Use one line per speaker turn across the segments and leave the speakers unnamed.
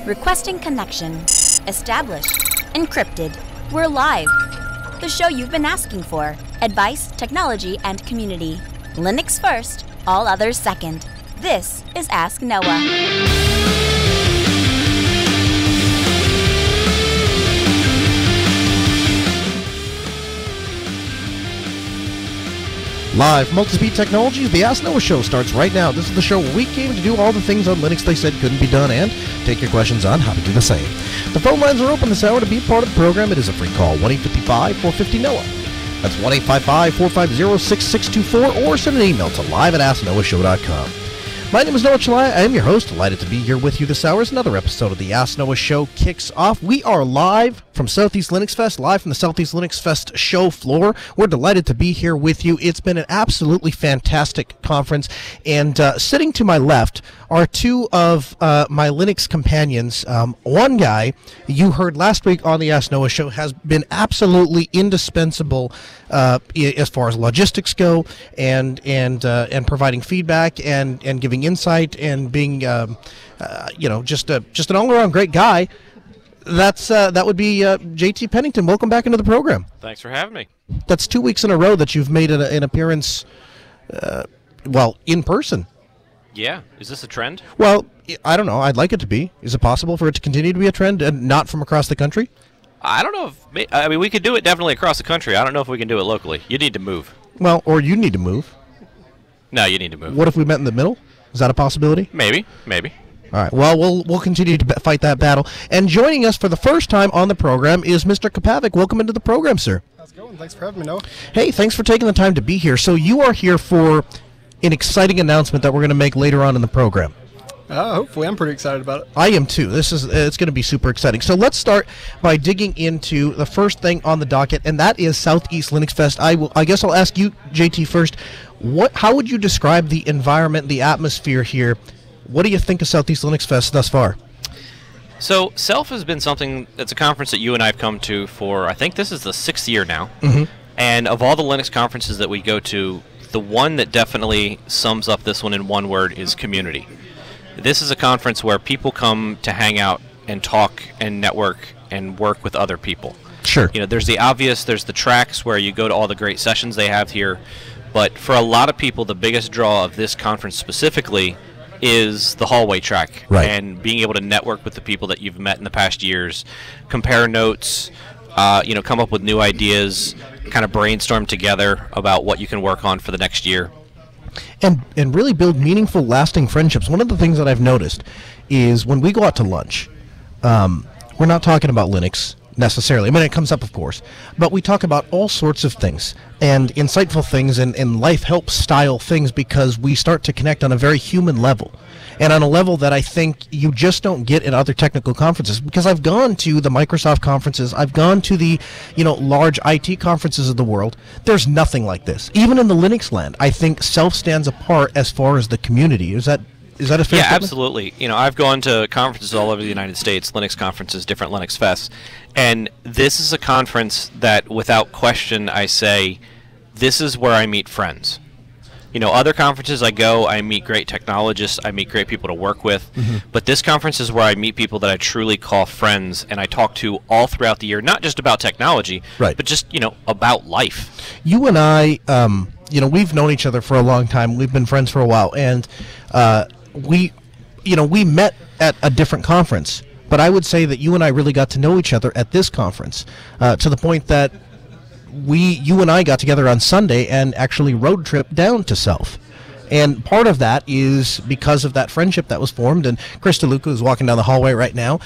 Requesting connection. Established. Encrypted. We're live. The show you've been asking for. Advice, technology, and community. Linux first, all others second. This is Ask Noah.
Live from Multispeed Technologies, the Ask Noah Show starts right now. This is the show where we came to do all the things on Linux they said couldn't be done and take your questions on how to do the same. The phone lines are open this hour to be part of the program. It is a free call, 1-855-450-NOAH. That's 1-855-450-6624, or send an email to live@asknoahshow.com. My name is Noah Chalai. I am your host. Delighted to be here with you this hour as another episode of the Ask Noah Show kicks off. We are live from Southeast Linuxfest, live from the Southeast Linuxfest show floor. We're delighted to be here with you. It's been an absolutely fantastic conference, and sitting to my left are two of my Linux companions. One guy you heard last week on the Ask Noah Show has been absolutely indispensable as far as logistics go, and providing feedback and giving insight and being just an all-around great guy. That would be JT Pennington. Welcome back into the program.
Thanks for having me. That's
2 weeks in a row that you've made an appearance, in person.
Yeah. Is this a trend?
Well, I don't know. I'd like it to be. Is it possible for it to continue to be a trend and not from across the country?
I don't know. We could do it definitely across the country. I don't know if we can do it locally. You need to move.
Well, or you need to move.
No, you need to move.
What if we met in the middle? Is that a possibility?
Maybe.
All right. Well, we'll continue to fight that battle. And joining us for the first time on the program is Mr. Kapavic. Welcome into the program, sir.
How's it going? Thanks for having me, Noah.
Hey, thanks for taking the time to be here. So you are here for an exciting announcement that we're going to make later on in the program.
Hopefully. I'm pretty excited about it.
I am too. It's going to be super exciting. So let's start by digging into the first thing on the docket, and that is Southeast Linuxfest. I guess I'll ask you, JT, first. How would you describe the environment, the atmosphere here? What do you think of Southeast Linuxfest thus far?
So, SELF has been something that's a conference that you and I have come to for, I think this is the 6th year now.
Mm-hmm.
And of all the Linux conferences that we go to, the one that definitely sums up this one in one word is community. This is a conference where people come to hang out and talk and network and work with other people.
Sure.
There's the obvious, there's the tracks where you go to all the great sessions they have here. But for a lot of people, the biggest draw of this conference specifically is the hallway track.
Right.
And being able to network with the people that you've met in the past years, compare notes, come up with new ideas, kind of brainstorm together about what you can work on for the next year.
And really build meaningful, lasting friendships. One of the things that I've noticed is when we go out to lunch, we're not talking about Linux necessarily. I mean, it comes up, of course, but we talk about all sorts of things and insightful things and life help style things because we start to connect on a very human level and on a level that I think you just don't get in other technical conferences, because I've gone to the Microsoft conferences, I've gone to the large IT conferences of the world. There's nothing like this. Even in the Linux land, I think SELF stands apart as far as the community. Is that a fair statement?
Yeah, absolutely. I've gone to conferences all over the United States, Linux conferences, different Linux fests, and this is a conference that, without question, I say, this is where I meet friends. Other conferences I go, I meet great technologists, I meet great people to work with, but this conference is where I meet people that I truly call friends, and I talk to all throughout the year, not just about technology,
right, but
just, about life.
You and I, we've known each other for a long time. We've been friends for a while, and we met at a different conference, but I would say that you and I really got to know each other at this conference, to the point that you and I got together on Sunday and actually road trip down to SELF. And part of that is because of that friendship that was formed, and Chris DeLuca is walking down the hallway right now.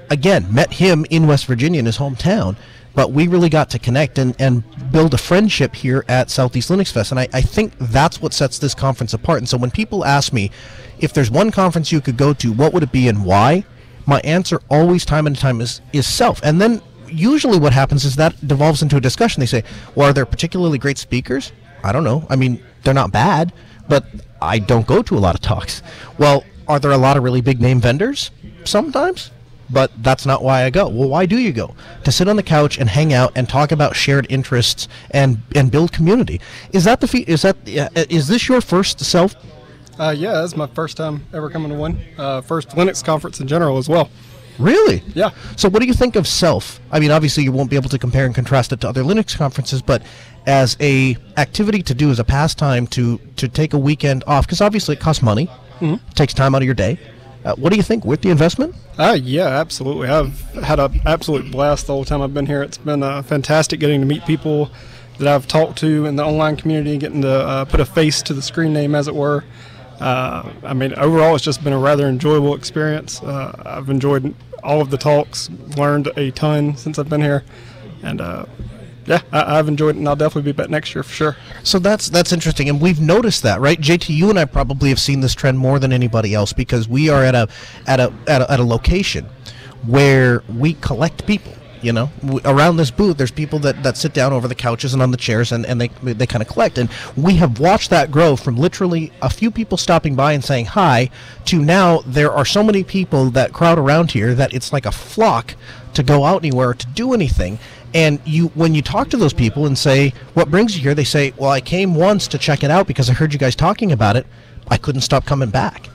Again, met him in West Virginia in his hometown, but we really got to connect and build a friendship here at Southeast Linuxfest, and I think that's what sets this conference apart. And so when people ask me, if there's one conference you could go to, what would it be and why? My answer always, time and time, is SELF. And then usually what happens is that devolves into a discussion. They say, well, are there particularly great speakers? I don't know. I mean, they're not bad, but I don't go to a lot of talks. Well, are there a lot of really big name vendors? Sometimes. But that's not why I go. Well, why do you go? To sit on the couch and hang out and talk about shared interests and build community. Is this your first SELF?
Yeah, that's my first time ever coming to one. First Linux conference in general as well.
Really?
Yeah.
So what do you think of Self? I mean, obviously you won't be able to compare and contrast it to other Linux conferences, but as a activity to do, as a pastime to take a weekend off, because obviously it costs money, takes time out of your day. What do you think? Worth the investment?
Yeah, absolutely. I've had an absolute blast the whole time I've been here. It's been fantastic getting to meet people that I've talked to in the online community, getting to put a face to the screen name, as it were. I mean, overall, it's just been a rather enjoyable experience. I've enjoyed all of the talks, learned a ton since I've been here, and yeah, I've enjoyed it, and I'll definitely be back next year for sure.
So that's interesting, and we've noticed that, right? JT, you and I probably have seen this trend more than anybody else because we are at a location where we collect people. You know, around this booth, there's people that sit down over the couches and on the chairs, and they kind of collect. And we have watched that grow from literally a few people stopping by and saying hi to now there are so many people that crowd around here that it's like a flock to go out anywhere to do anything. And when you talk to those people and say, what brings you here? They say, well, I came once to check it out because I heard you guys talking about it. I couldn't stop coming back.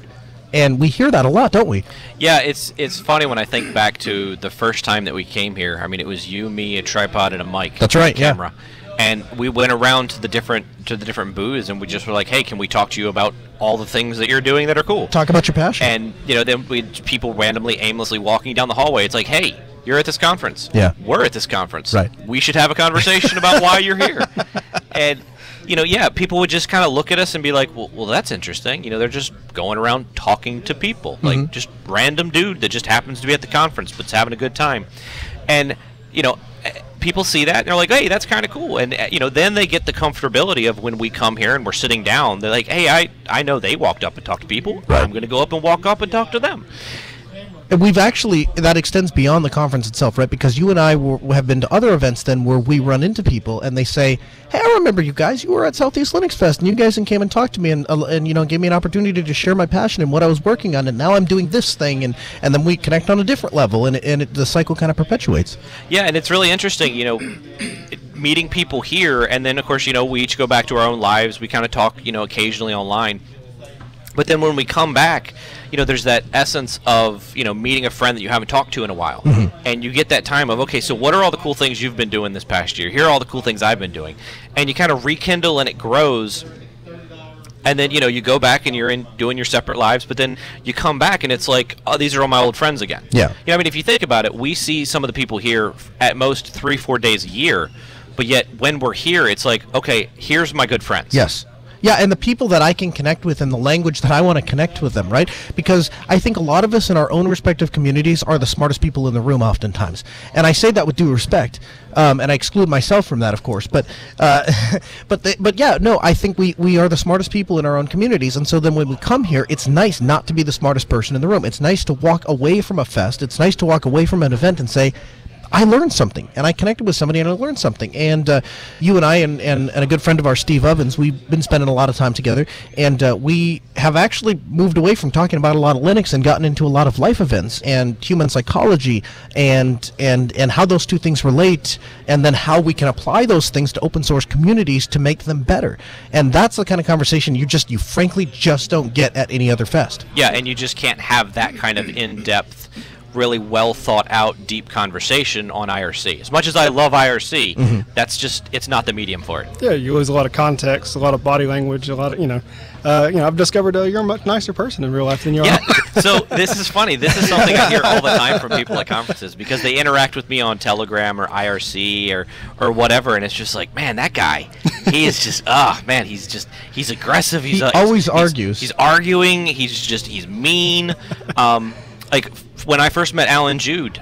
And we hear that a lot, don't we?
Yeah, it's funny when I think back to the first time that we came here. I mean, it was you, me, a tripod, and a mic.
That's right,
camera. And we went around to the different booths, and we just were like, "Hey, can we talk to you about all the things that you're doing that are cool?
Talk about your passion."
And then we people randomly, aimlessly walking down the hallway. It's like, "Hey, you're at this conference.
Yeah,
we're at this conference.
Right.
We should have a conversation about why you're here." And people would just kind of look at us and be like, well, that's interesting. They're just going around talking to people, like just random dude that just happens to be at the conference but's having a good time. And, people see that and they're like, hey, that's kind of cool. And, then they get the comfortability of when we come here and we're sitting down, they're like, hey, I know they walked up and talked to people. Right. I'm going to go up and walk up and talk to them.
And we've actually, that extends beyond the conference itself, right? Because you and I have been to other events then where we run into people and they say, hey, I remember you guys. You were at Southeast Linuxfest and you guys came and talked to me and gave me an opportunity to share my passion and what I was working on. And now I'm doing this thing. And then we connect on a different level and the cycle kind of perpetuates.
Yeah, and it's really interesting, meeting people here. And then, of course, we each go back to our own lives. We kind of talk, occasionally online. But then when we come back, there's that essence of, meeting a friend that you haven't talked to in a while. Mm-hmm. And you get that time of, okay, so what are all the cool things you've been doing this past year? Here are all the cool things I've been doing. And you kind of rekindle and it grows. And then, you go back and you're doing your separate lives. But then you come back and it's like, oh, these are all my old friends again.
Yeah.
If you think about it, we see some of the people here at most 3-4 days a year. But yet when we're here, it's like, okay, here's my good friends.
Yes. Yeah, and the people that I can connect with and the language that I want to connect with them, right? Because I think a lot of us in our own respective communities are the smartest people in the room oftentimes. And I say that with due respect, and I exclude myself from that, of course. But yeah, no, I think we are the smartest people in our own communities. And so then when we come here, it's nice not to be the smartest person in the room. It's nice to walk away from a fest. It's nice to walk away from an event and say, I learned something, and I connected with somebody, and I learned something. And you and I and a good friend of ours, Steve Ovens, we've been spending a lot of time together, and we have actually moved away from talking about a lot of Linux and gotten into a lot of life events and human psychology and how those two things relate, and then how we can apply those things to open source communities to make them better. And that's the kind of conversation you frankly just don't get at any other fest.
Yeah, and you just can't have that kind of in-depth, really well thought out deep conversation on IRC. As much as I love IRC, that's it's not the medium for it.
Yeah, you lose a lot of context, a lot of body language, a lot of I've discovered you're a much nicer person in real life than you are.
Yeah. So this is funny. This is something I hear all the time from people at conferences because they interact with me on Telegram or IRC or whatever, and it's just like, man, that guy, he is just he's aggressive.
He always argues.
He's arguing. He's mean. Like when I first met Alan Jude,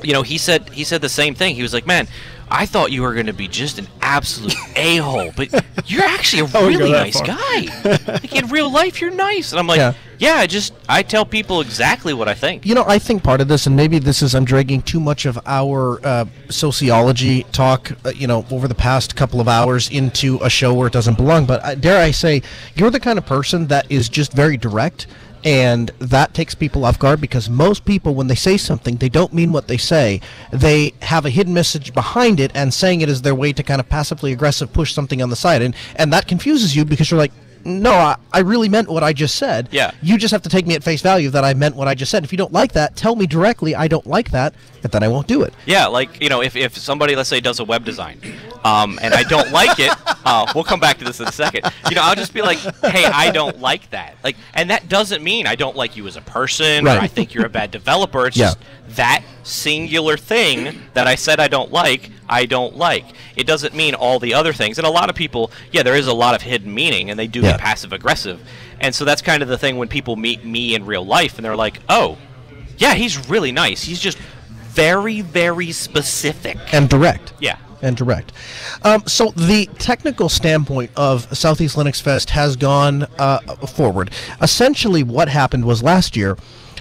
he said the same thing. He was like, man, I thought you were going to be just an absolute a-hole, but you're actually a really nice guy. Like in real life, you're nice. And I'm like, yeah, I tell people exactly what I think.
I think part of this, and maybe I'm dragging too much of our sociology talk, over the past couple of hours into a show where it doesn't belong. But dare I say, you're the kind of person that is just very direct. And that takes people off guard because most people, when they say something, they don't mean what they say. They have a hidden message behind it and saying it is their way to kind of passively aggressive push something on the side. And that confuses you because you're like, no, I really meant what I just said.
Yeah.
You just have to take me at face value that I meant what I just said. If you don't like that, tell me directly I don't like that, and then I won't do it.
Yeah, like, if somebody, let's say, does a web design, and I don't like it, we'll come back to this in a second. I'll just be like, hey, I don't like that. Like, and that doesn't mean I don't like you as a person,
Right.
or I think you're a bad developer. It's just that singular thing that I said I don't like. It doesn't mean all the other things. And a lot of people, there is a lot of hidden meaning, and they do get passive-aggressive. And so that's kind of the thing when people meet me in real life, and they're like, oh, yeah, he's really nice. He's just very, very specific.
And direct.
Yeah.
And direct. So the technical standpoint of Southeast Linux Fest has gone forward. Essentially what happened was last year,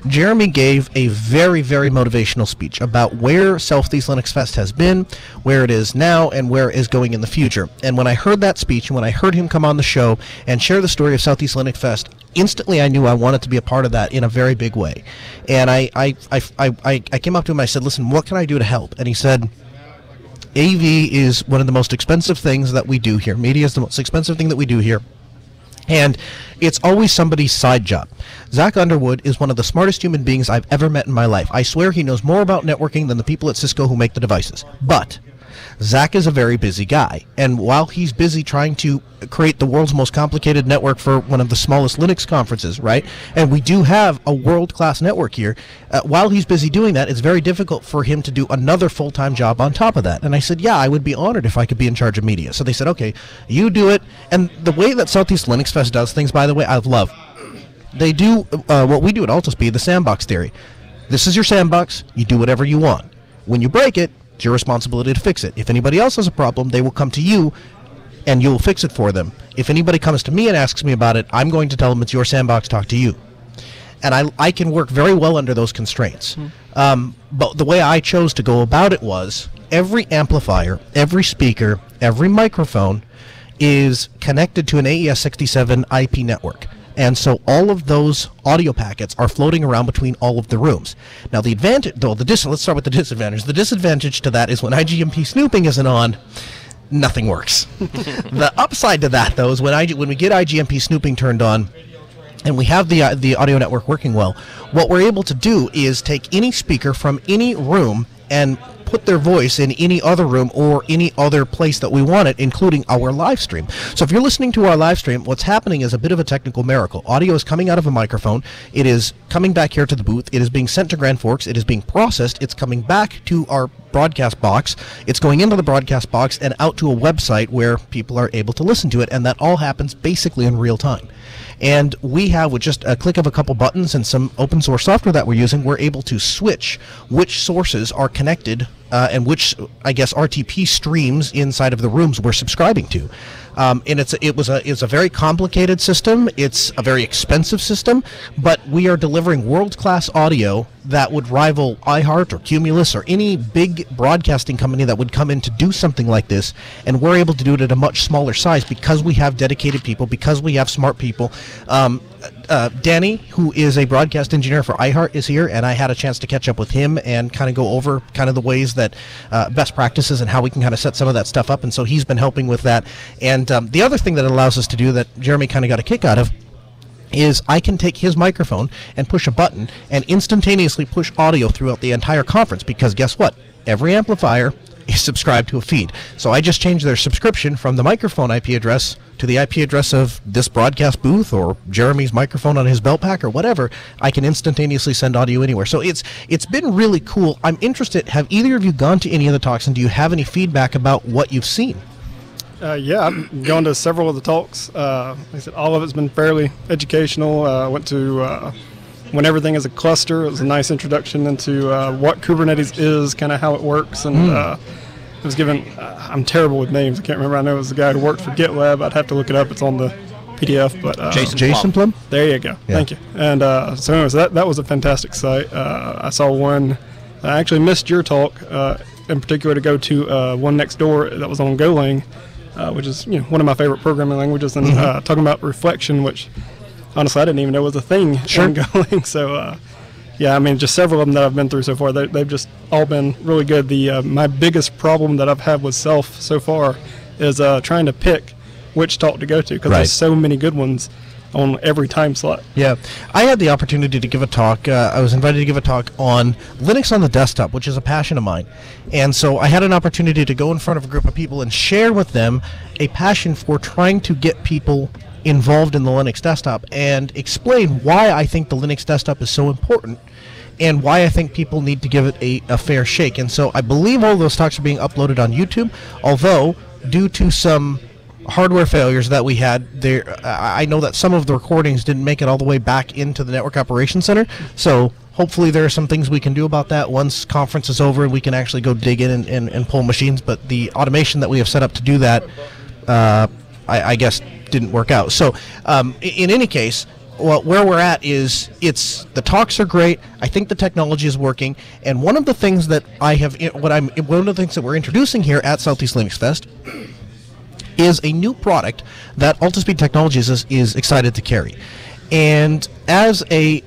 Jeremy gave a very, very motivational speech about where Southeast Linux Fest has been, where it is now, and where it is going in the future. And when I heard that speech, and when I heard him come on the show and share the story of Southeast Linux Fest, instantly I knew I wanted to be a part of that in a very big way. And I came up to him and I said, listen, what can I do to help? And he said, AV is one of the most expensive things that we do here. Media is the most expensive thing that we do here. And it's always somebody's side job. Zach Underwood is one of the smartest human beings I've ever met in my life. I swear he knows more about networking than the people at Cisco who make the devices. But Zach is a very busy guy. And while he's busy trying to create the world's most complicated network for one of the smallest Linux conferences, right? And we do have a world-class network here. While he's busy doing that, it's very difficult for him to do another full-time job on top of that. And I said, yeah, I would be honored if I could be in charge of media. So they said, okay, you do it. And the way that Southeast Linux Fest does things, by the way, I love. They do what we do at Altispeed, the sandbox theory. This is your sandbox. You do whatever you want. When you break it, it's your responsibility to fix it. If anybody else has a problem, they will come to you and you'll fix it for them. If anybody comes to me and asks me about it, I'm going to tell them it's your sandbox, talk to you. And I can work very well under those constraints. But the way I chose to go about it was every amplifier, every speaker, every microphone is connected to an AES-67 IP network. And so all of those audio packets are floating around between all of the rooms. Now the advantage, let's start with the disadvantage. The disadvantage to that is when IGMP snooping isn't on, nothing works. The upside to that, though, is when we get IGMP snooping turned on, and we have the audio network working well, what we're able to do is take any speaker from any room and put their voice in any other room or any other place that we want it, including our live stream. So if you're listening to our live stream, what's happening is a bit of a technical miracle. Audio is coming out of a microphone. It is coming back here to the booth. It is being sent to Grand Forks. It is being processed. It's coming back to our broadcast box. It's going into the broadcast box and out to a website where people are able to listen to it, and that all happens basically in real time. And we have, with just a click of a couple buttons and some open source software that we're using, we're able to switch which sources are connected and which, I guess, RTP streams inside of the rooms we're subscribing to. And it's a very complicated system. It's a very expensive system, but we are delivering world-class audio that would rival iHeart or Cumulus or any big broadcasting company that would come in to do something like this, and we're able to do it at a much smaller size because we have dedicated people, because we have smart people. Danny, who is a broadcast engineer for iHeart, is here, and I had a chance to catch up with him and kind of go over kind of the ways that best practices and how we can kind of set some of that stuff up, and so he's been helping with that. And the other thing that it allows us to do that Jeremy kind of got a kick out of is I can take his microphone and push a button and instantaneously push audio throughout the entire conference, because guess what? Every amplifier is subscribed to a feed. So I just changed their subscription from the microphone IP address to the IP address of this broadcast booth or Jeremy's microphone on his belt pack or whatever. I can instantaneously send audio anywhere. So it's been really cool. I'm interested, have either of you gone to any of the talks, and do you have any feedback about what you've seen?
Yeah, I've gone to several of the talks. Like I said, all of it's been fairly educational. I went to When Everything is a Cluster. It was a nice introduction into what Kubernetes is, kind of how it works. And it was given, I'm terrible with names. I can't remember. I know it was the guy who worked for GitLab. I'd have to look it up. It's on the PDF. But
Jason Plum?
There you go. Yeah. Thank you. And so anyways, that was a fantastic site. I saw one. I actually missed your talk in particular to go to one next door that was on Golang. Which is one of my favorite programming languages, and talking about reflection, which honestly I didn't even know was a thing in Golang. So yeah, I mean, just several of them that I've been through so far, they've just all been really good. My biggest problem that I've had with Self so far is trying to pick which talk to go to, because
Right.
there's so many good ones on every time slot.
Yeah, I had the opportunity to give a talk. I was invited to give a talk on Linux on the desktop, which is a passion of mine. And so I had an opportunity to go in front of a group of people and share with them a passion for trying to get people involved in the Linux desktop and explain why I think the Linux desktop is so important and why I think people need to give it a fair shake. And so I believe all those talks are being uploaded on YouTube, although due to some hardware failures that we had there, I know that some of the recordings didn't make it all the way back into the Network Operations Center, so hopefully there are some things we can do about that once conference is over and we can actually go dig in and pull machines. But the automation that we have set up to do that, I guess, didn't work out. So in any case, well, where we're at is the talks are great. I think the technology is working, and one of the things that one of the things that we're introducing here at Southeast Linuxfest is a new product that Altispeed Technologies is excited to carry. And as a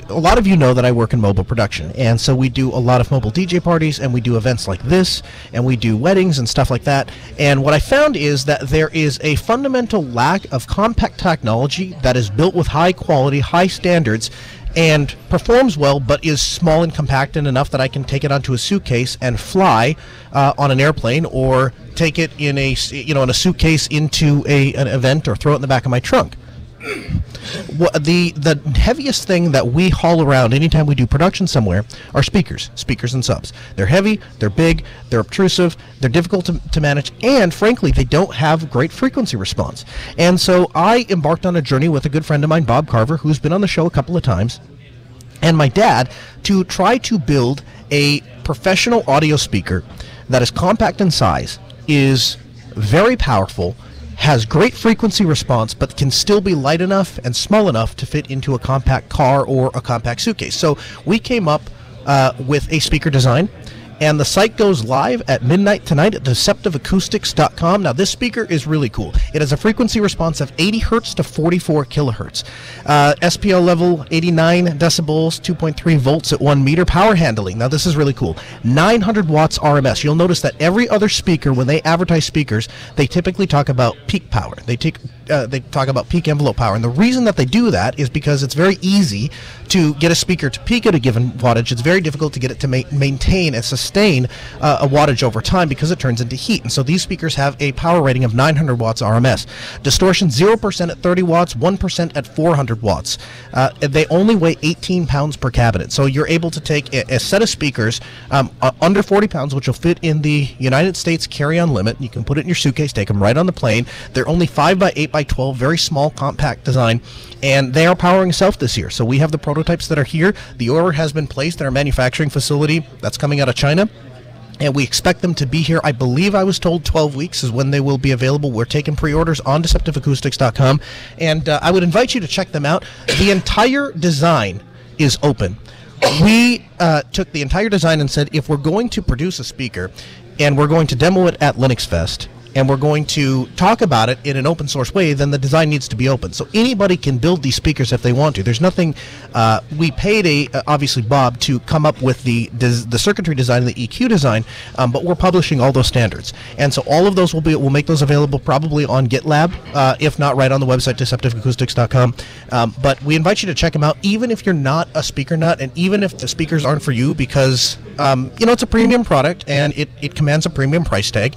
lot of you know that I work in mobile production, and so we do a lot of mobile DJ parties, and we do events like this, and we do weddings and stuff like that. And what I found is that there is a fundamental lack of compact technology that is built with high quality, high standards, and performs well, but is small and compact and enough that I can take it onto a suitcase and fly on an airplane, or take it in a in a suitcase into an event, or throw it in the back of my trunk. The heaviest thing that we haul around anytime we do production somewhere are speakers and subs. They're heavy, they're big, they're obtrusive, they're difficult to manage, and frankly, they don't have great frequency response. And so I embarked on a journey with a good friend of mine, Bob Carver, who's been on the show a couple of times, and my dad, to try to build a professional audio speaker that is compact in size, is very powerful, has great frequency response, but can still be light enough and small enough to fit into a compact car or a compact suitcase. So we came up with a speaker design, and the site goes live at midnight tonight at deceptiveacoustics.com. Now, this speaker is really cool. It has a frequency response of 80 hertz to 44 kilohertz. SPL level 89 decibels, 2.3 volts at 1 meter. Power handling. Now, this is really cool. 900 watts RMS. You'll notice that every other speaker, when they advertise speakers, they typically talk about peak power. They talk about peak envelope power. And the reason that they do that is because it's very easy to get a speaker to peak at a given wattage. It's very difficult to get it to maintain and sustain a wattage over time, because it turns into heat. And so these speakers have a power rating of 900 watts RMS. Distortion 0% at 30 watts, 1% at 400 watts. They only weigh 18 pounds per cabinet. So you're able to take a set of speakers under 40 pounds, which will fit in the United States carry-on limit. You can put it in your suitcase, take them right on the plane. They're only 5 by 8 by 12, very small, compact design, and they are powering self this year. So we have the prototypes that are here. The order has been placed in our manufacturing facility that's coming out of China, and we expect them to be here. I believe I was told 12 weeks is when they will be available. We're taking pre-orders on deceptiveacoustics.com, and I would invite you to check them out. The entire design is open. We took the entire design and said, if we're going to produce a speaker and we're going to demo it at LinuxFest, and we're going to talk about it in an open source way, then the design needs to be open. So anybody can build these speakers if they want to. There's nothing, we paid obviously Bob to come up with the circuitry design and the EQ design, but we're publishing all those standards. And so all of those we'll make those available probably on GitLab, if not right on the website, deceptiveacoustics.com. But we invite you to check them out, even if you're not a speaker nut, and even if the speakers aren't for you, because, it's a premium product and it commands a premium price tag.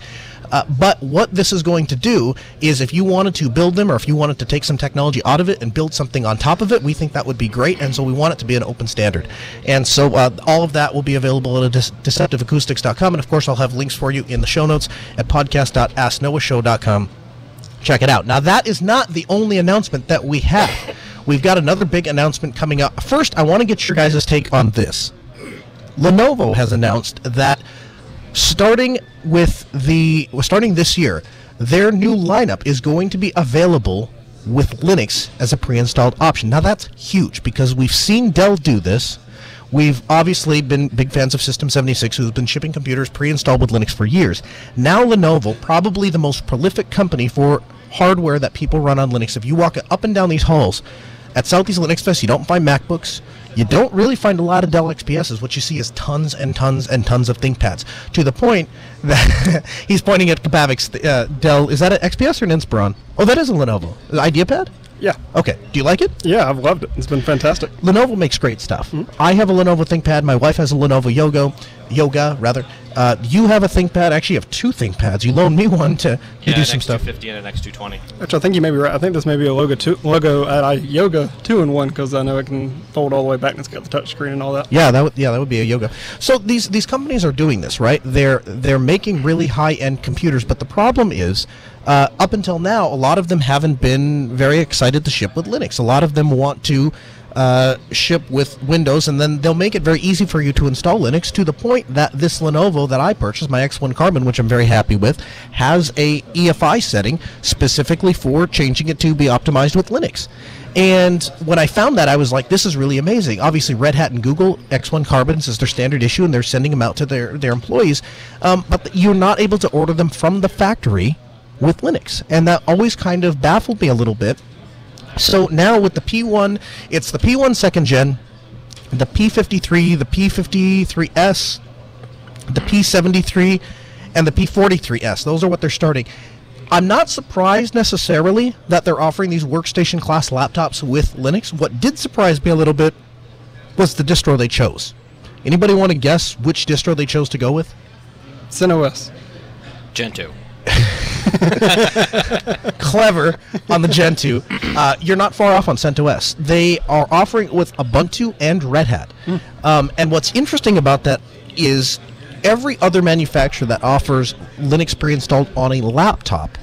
But what this is going to do is, if you wanted to build them, or if you wanted to take some technology out of it and build something on top of it, we think that would be great, and so we want it to be an open standard. And so all of that will be available at deceptiveacoustics.com, and of course I'll have links for you in the show notes at podcast.asknoahshow.com. Check it out. Now, that is not the only announcement that we have. We've got another big announcement coming up. First, I want to get your guys' take on this. Lenovo has announced that starting this year, their new lineup is going to be available with Linux as a pre-installed option. Now, that's huge, because we've seen Dell do this. We've obviously been big fans of System76, who's been shipping computers pre-installed with Linux for years. Now Lenovo, probably the most prolific company for hardware that people run on Linux. If you walk up and down these halls, at Southeast Linuxfest, you don't find MacBooks. You don't really find a lot of Dell XPSs. What you see is tons and tons and tons of ThinkPads, to the point that he's pointing at Kapavic's Dell. Is that an XPS or an Inspiron? Oh, that is a Lenovo. IdeaPad?
Yeah.
Okay. Do you like it?
Yeah, I've loved it. It's been fantastic.
Lenovo makes great stuff. I have a Lenovo ThinkPad. My wife has a Lenovo Yoga. You have a ThinkPad. Actually, you have two ThinkPads. You loaned me one to do some stuff.
An X250 and an X220.
Actually, I think you may be right. I think this may be a Yoga 2-in-1 because I know it can fold all the way back and it's got the touch screen and all that.
Yeah, that would be a Yoga. So these companies are doing this, right? They're making really high-end computers, but the problem is, up until now, a lot of them haven't been very excited to ship with Linux. A lot of them want to ship with Windows, and then they'll make it very easy for you to install Linux, to the point that this Lenovo that I purchased, my X1 Carbon, which I'm very happy with, has a EFI setting specifically for changing it to be optimized with Linux. And when I found that, I was like, this is really amazing. Obviously, Red Hat and Google, X1 Carbons is their standard issue, and they're sending them out to their employees, but you're not able to order them from the factory with Linux, and that always kind of baffled me a little bit. So now with the P1, it's the P1 second gen, the P53, the P53S, the P73, and the P43S. Those are what they're starting. I'm not surprised necessarily that they're offering these workstation class laptops with Linux. What did surprise me a little bit was the distro they chose. Anybody want to guess which distro they chose to go with?
CentOS.
Gentoo.
Clever on the Gentoo. You're not far off on CentOS. They are offering it with Ubuntu and Red Hat. And what's interesting about that is every other manufacturer that offers Linux pre-installed on a laptop,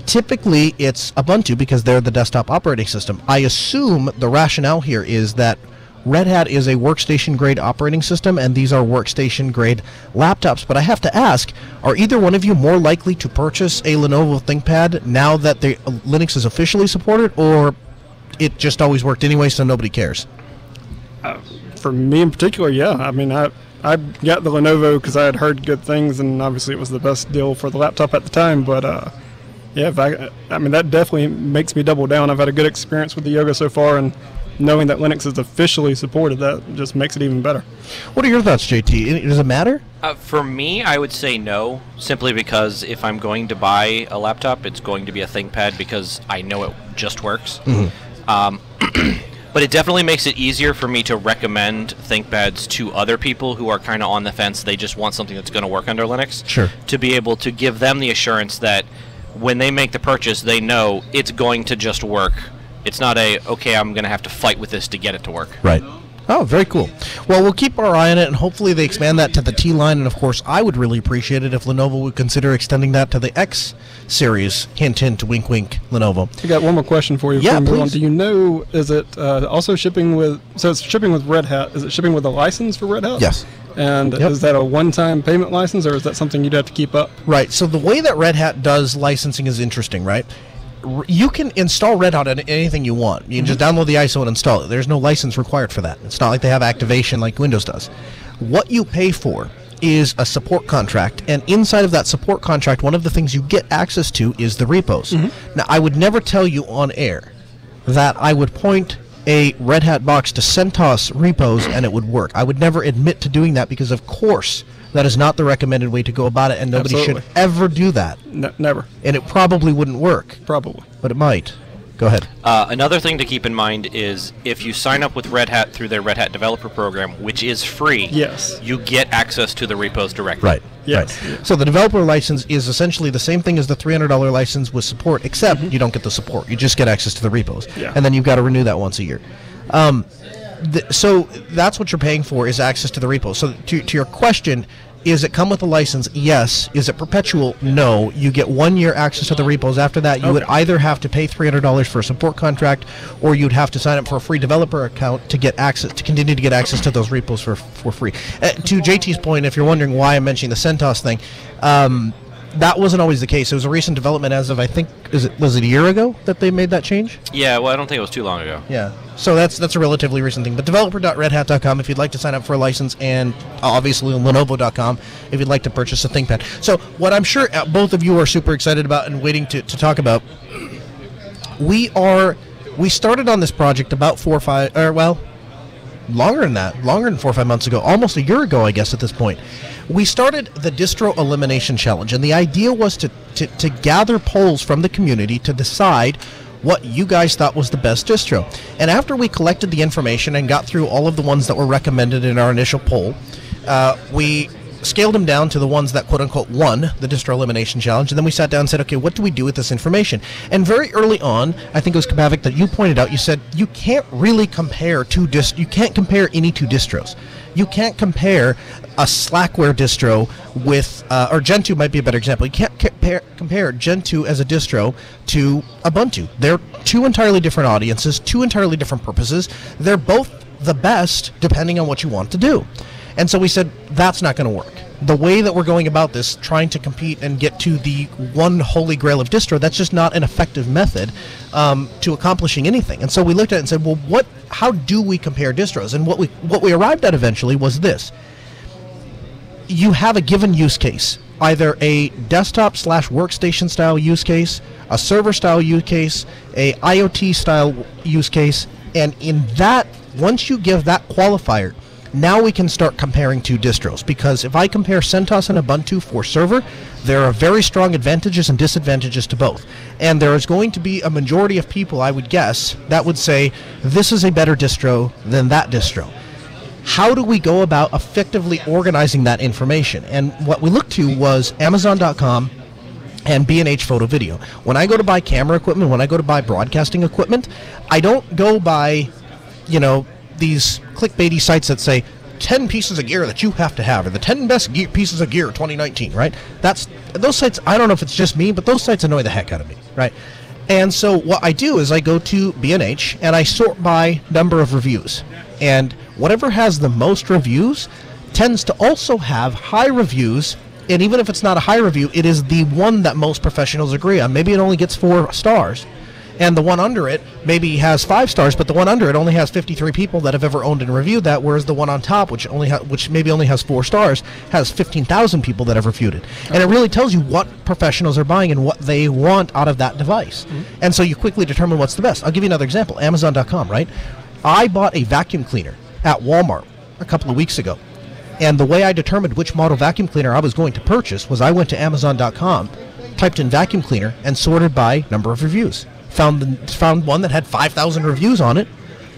typically it's Ubuntu because they're the desktop operating system. I assume the rationale here is that Red Hat is a workstation-grade operating system, and these are workstation-grade laptops. But I have to ask, are either one of you more likely to purchase a Lenovo ThinkPad now that Linux is officially supported, or it just always worked anyway, so nobody cares?
For me in particular, yeah. I mean, I got the Lenovo because I had heard good things, and obviously it was the best deal for the laptop at the time. But yeah, I mean, that definitely makes me double down. I've had a good experience with the Yoga so far, and knowing that Linux is officially supported, that just makes it even better.
What are your thoughts, JT? Does it matter?
For me, I would say no, simply because if I'm going to buy a laptop, it's going to be a ThinkPad because I know it just works. But it definitely makes it easier for me to recommend ThinkPads to other people who are kind of on the fence. They just want something that's going to work under Linux.
Sure.
To be able to give them the assurance that when they make the purchase, they know it's going to just work. It's not okay, I'm going to have to fight with this to get it to work.
Right. Oh, very cool. Well, we'll keep our eye on it, and hopefully they expand that to the T line. And, of course, I would really appreciate it if Lenovo would consider extending that to the X series. Hint, hint, wink, wink, Lenovo.
I got one more question for you.
Yeah, please.
Do you know, is it also shipping with, so it's shipping with Red Hat, is it shipping with a license for Red Hat?
Yes.
And is that a one-time payment license, or is that something you'd have to keep up?
Right. So the way that Red Hat does licensing is interesting, right? You can install Red Hat on anything you want. You can just download the ISO and install it. There's no license required for that. It's not like they have activation like Windows does. What you pay for is a support contract, and inside of that support contract, one of the things you get access to is the repos. Now, I would never tell you on air that I would point a Red Hat box to CentOS repos and it would work. I would never admit to doing that because, of course, that is not the recommended way to go about it, and nobody should ever do that.
Never.
And it probably wouldn't work.
Probably.
But it might. Go ahead.
Another thing to keep in mind is if you sign up with Red Hat through their Red Hat Developer Program, which is free, you get access to the repos directly.
Right.
Yes.
Right. So the developer license is essentially the same thing as the $300 license with support, except you don't get the support. You just get access to the repos.
Yeah.
And then you've got to renew that once a year. So that's what you're paying for, is access to the repos. So to your question, is it come with a license? Yes. Is it perpetual? No. You get 1 year access to the repos. After that, you would either have to pay $300 for a support contract, or you'd have to sign up for a free developer account to get access, to continue to get access to those repos for free. To JT's point, if you're wondering why I'm mentioning the CentOS thing, that wasn't always the case. It was a recent development as of, I think, was it a year ago that they made that change?
Yeah, well, I don't think it was too long ago.
Yeah. So that's a relatively recent thing. But developer.redhat.com if you'd like to sign up for a license, and obviously Lenovo.com if you'd like to purchase a ThinkPad. So what I'm sure both of you are super excited about and waiting to talk about, we are We started on this project about 4 or 5, or well, longer than that, longer than 4 or 5 months ago, almost a year ago, I guess, at this point. We started the Distro Elimination Challenge, and the idea was to gather polls from the community to decide what you guys thought was the best distro. And after we collected the information and got through all of the ones that were recommended in our initial poll, we scaled them down to the ones that quote-unquote won the Distro Elimination Challenge, and then we sat down and said, okay, what do we do with this information? And very early on, I think it was Kabavik that you pointed out, you said you can't really compare you can't compare any two distros. You can't compare a Slackware distro with, or Gentoo might be a better example. You can't compare Gentoo as a distro to Ubuntu. They're two entirely different audiences, two entirely different purposes. They're both the best depending on what you want to do. And so we said, that's not going to work. The way that we're going about this, trying to compete and get to the one holy grail of distro, that's just not an effective method to accomplishing anything. And so we looked at it and said, well, how do we compare distros? And what we arrived at eventually was this. You have a given use case, either a desktop/workstation style use case, a server style use case, a IoT style use case, and in that, once you give that qualifier, now we can start comparing two distros, because if I compare CentOS and Ubuntu for server, there are very strong advantages and disadvantages to both. And there is going to be a majority of people, I would guess, that would say this is a better distro than that distro. How do we go about effectively organizing that information? And what we looked to was Amazon.com and B&H Photo Video. When I go to buy camera equipment, when I go to buy broadcasting equipment, I don't go buy, these clickbaity sites that say 10 pieces of gear that you have to have, or the 10 best pieces of gear 2019, right? Those sites, I don't know if it's just me, but those sites annoy the heck out of me, right? And so what I do is I go to B&H and I sort by number of reviews. And whatever has the most reviews tends to also have high reviews, and even if it's not a high review, it is the one that most professionals agree on. Maybe it only gets 4 stars. And the one under it maybe has 5 stars, but the one under it only has 53 people that have ever owned and reviewed that, whereas the one on top, which maybe only has 4 stars, has 15,000 people that have reviewed it. And it really tells you what professionals are buying and what they want out of that device. Mm-hmm. And so you quickly determine what's the best. I'll give you another example, Amazon.com, right? I bought a vacuum cleaner at Walmart a couple of weeks ago. And the way I determined which model vacuum cleaner I was going to purchase was I went to Amazon.com, typed in vacuum cleaner, and sorted by number of reviews. Found one that had 5,000 reviews on it,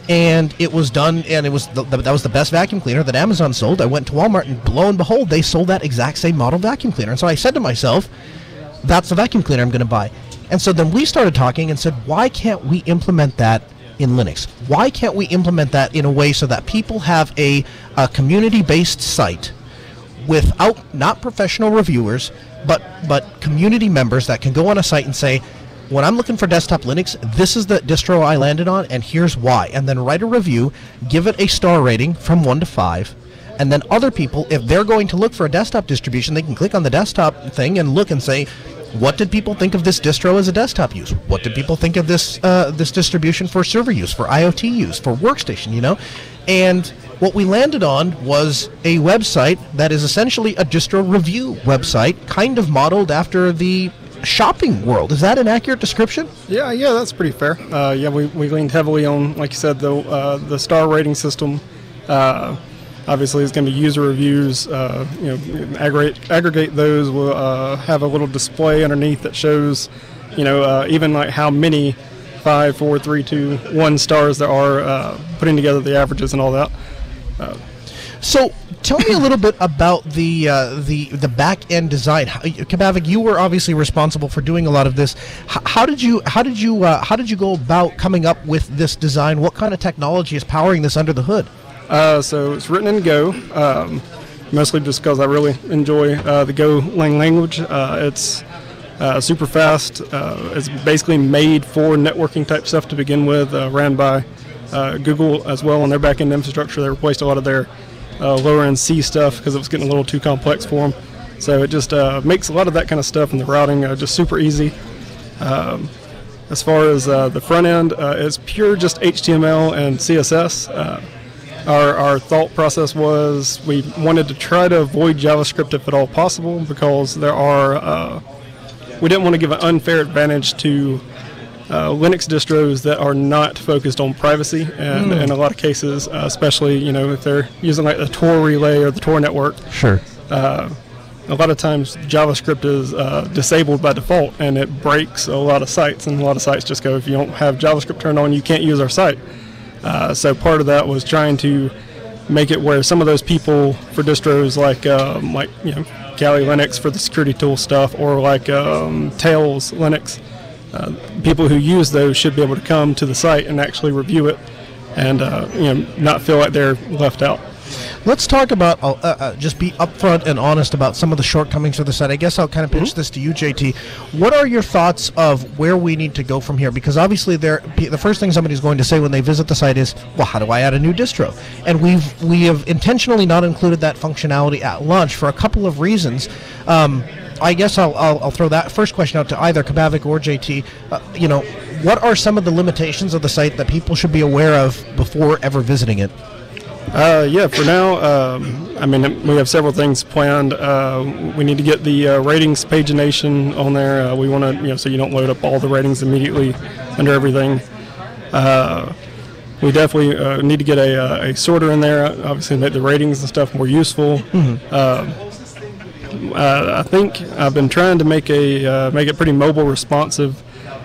and it was done, and that was the best vacuum cleaner that Amazon sold. I went to Walmart, and lo and behold, they sold that exact same model vacuum cleaner. And so I said to myself, that's the vacuum cleaner I'm going to buy. And so then we started talking and said, why can't we implement that in Linux? Why can't we implement that in a way so that people have a community-based site without, not professional reviewers, but community members that can go on a site and say, when I'm looking for desktop Linux, this is the distro I landed on, and here's why. And then write a review, give it a star rating from 1 to 5, and then other people, if they're going to look for a desktop distribution, they can click on the desktop thing and look and say, what did people think of this distro as a desktop use? What did people think of this this distribution for server use, for IoT use, for workstation, And what we landed on was a website that is essentially a distro review website, kind of modeled after the shopping world. Is that an accurate description?
Yeah, that's pretty fair. We leaned heavily on, like you said, the star rating system. Obviously, it's going to be user reviews. Aggregate those. We'll have a little display underneath that shows, even like how many 5, 4, 3, 2, 1 stars there are, putting together the averages and all that.
So tell me a little bit about the back end design. Kabavik, you were obviously responsible for doing a lot of this. How did you go about coming up with this design? What kind of technology is powering this under the hood?
So it's written in Go, mostly just because I really enjoy the Go language. It's super fast. It's basically made for networking type stuff to begin with. Ran by Google as well on their back end infrastructure. They replaced a lot of their lower end C stuff because it was getting a little too complex for them. So it just makes a lot of that kind of stuff and the routing just super easy. As far as the front end, it's pure just HTML and CSS. Our thought process was we wanted to try to avoid JavaScript if at all possible, because there are we didn't want to give an unfair advantage to Linux distros that are not focused on privacy, and in a lot of cases, especially if they're using like the Tor relay or the Tor network.
Sure.
A lot of times JavaScript is disabled by default, and it breaks a lot of sites, and a lot of sites just go, if you don't have JavaScript turned on, you can't use our site. So part of that was trying to make it where some of those people for distros like Kali Linux for the security tool stuff, or like Tails Linux, people who use those should be able to come to the site and actually review it, and not feel like they're left out.
Let's talk about, just be upfront and honest about some of the shortcomings of the site. I guess I'll kind of pitch this to you, JT. What are your thoughts of where we need to go from here? Because obviously the first thing somebody's going to say when they visit the site is, well, how do I add a new distro? And we have intentionally not included that functionality at launch for a couple of reasons. I guess I'll throw that first question out to either Kabavik or JT. What are some of the limitations of the site that people should be aware of before ever visiting it?
For now, we have several things planned. We need to get the ratings pagination on there. We want to, so you don't load up all the ratings immediately under everything. We definitely need to get a sorter in there, obviously make the ratings and stuff more useful. I think I've been trying to make it pretty mobile responsive.